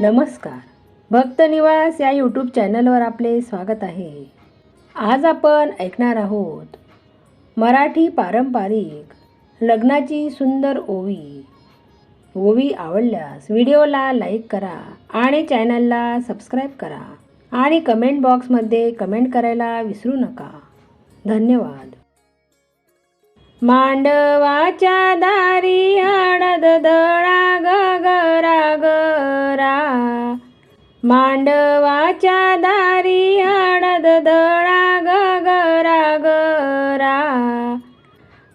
नमस्कार, भक्त निवास या यूट्यूब चॅनलवर आपले स्वागत आहे. आज आपण ऐकणार आहोत मराठी पारंपरिक लग्नाची सुंदर ओवी. ओवी आवडल्यास व्हिडिओला लाईक करा आणि चॅनलला सबस्क्राईब करा आणि कमेंट बॉक्समध्ये कमेंट करायला विसरू नका. धन्यवाद. मांडवाच्या दारी हळद दळा गगरा गरा, मांडवाच्या दारी हळद दळा गगरा गरा,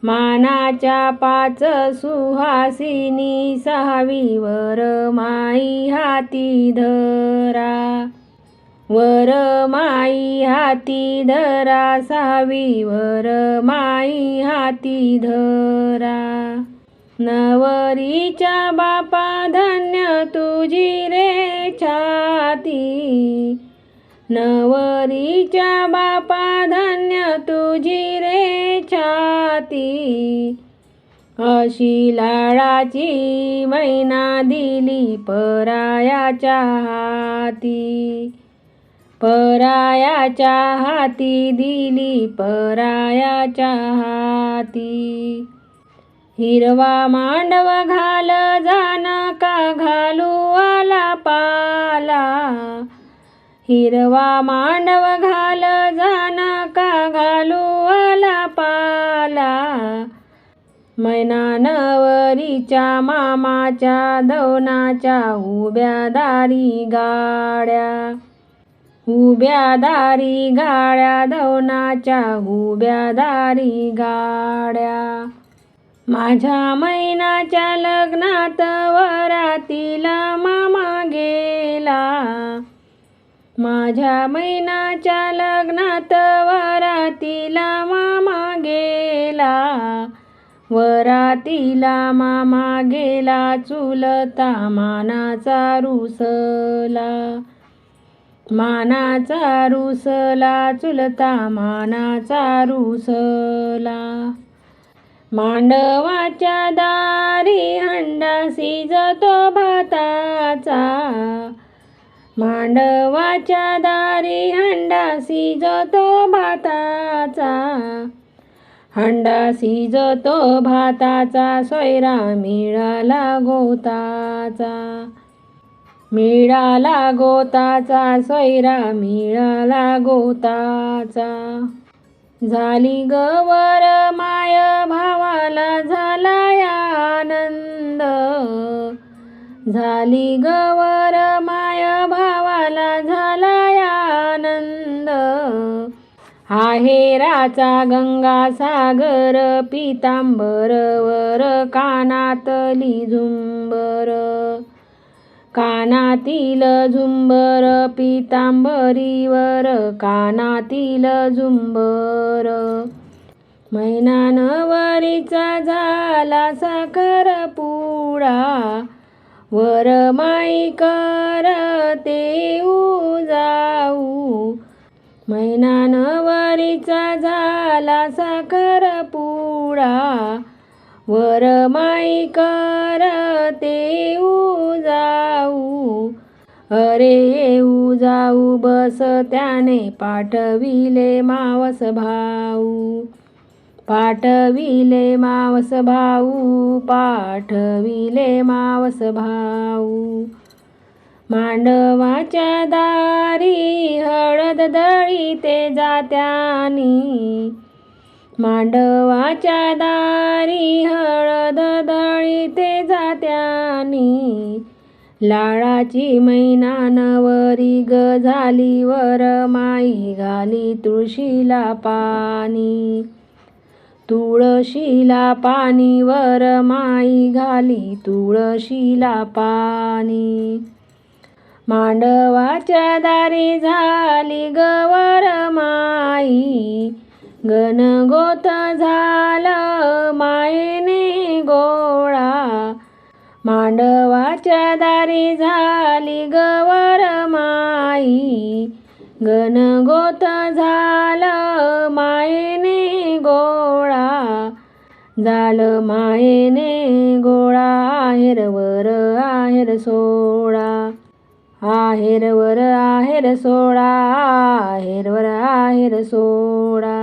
मानाच्या 5 सुहासिनी 6वी वरमाई हाती धरा, वरमाई हाती धरा 6वी वरमाई हाती धरा. नवरीच्या बापा धन्य तुझी रे छाती, नवरीच्या बापा धन्य तुझी रे छाती, अशी लाडाची मैना दिली परायाच्या हाती, परायाच्या हाती दिली परायाच्या हाती. हिरवा मांडव घाल जानका घालू आला पाला, हिरवा मांडव घाल जानका घालू आला पाला, मैना नवरीच्या मामाच्या दवनाच्या उभ्या दारी गाड्या, उभ्या दारी गाड्या दवनाच्या उभ्या दारी गाड्या. माझ्या मैनाच्या लग्नात वरातीला मामा गेला, माझ्या मैनाच्या लग्नात वरातीला मामा गेला, वरातीला मामा गेला चुलता मानाचा रुसला, मानाचा रुसला चुलता मानाचा रुसला. मांडवाच्या दारी हंडा शिजतो भाताचा, मांडवाच्या दारी हंडा शिजतो भाताचा, हंडा शिजतो भाताचा सोयरा मिळाला गोताचा, मिळाला गोताचा सोयरा मिळाला गोताचा. झाली गवर माय भावाला झाला आनंद, झाली गवर माय भावाला झाला आनंद, आहेराचा गंगासागर पितांबर वर कानातली झुंबर, कानातील झुंबर पितांबरीवर कानातील झुंबर. मैना नवरीचा झाला साखरपुडा, वरमाई करते जाऊ, मैना नवरीचा झाला साखरपुडा, वरमाई करते जाऊ. अरे येऊ जाऊ बस त्याने पाठविले मावस भाऊ, पाठविले मावस भाऊ, पाठविले मावस भाऊ. मांडवाच्या दारी हळद दळीते जात्यानी, मांडवाच्या दारी हळद दळीते जात्यानी, लाडाची मैना नवरी ग झाली वरमाई घाली तुळशीला पाणी, तुळशीला पाणी वरमाई घाली तुळशीला पाणी. मांडवाच्या दारी झाली ग वरमाई, गणगोत झालं मायेने गोळा, मांडवाच्या दारी झाली गवर माई, गणगोत झालं मायेने गोळा, झालं मायेने गोळा. हिरवं आहेरवर आहेर सोळा, आहेरवर आहेर सोळा, आहेरवर आहेर सोळा.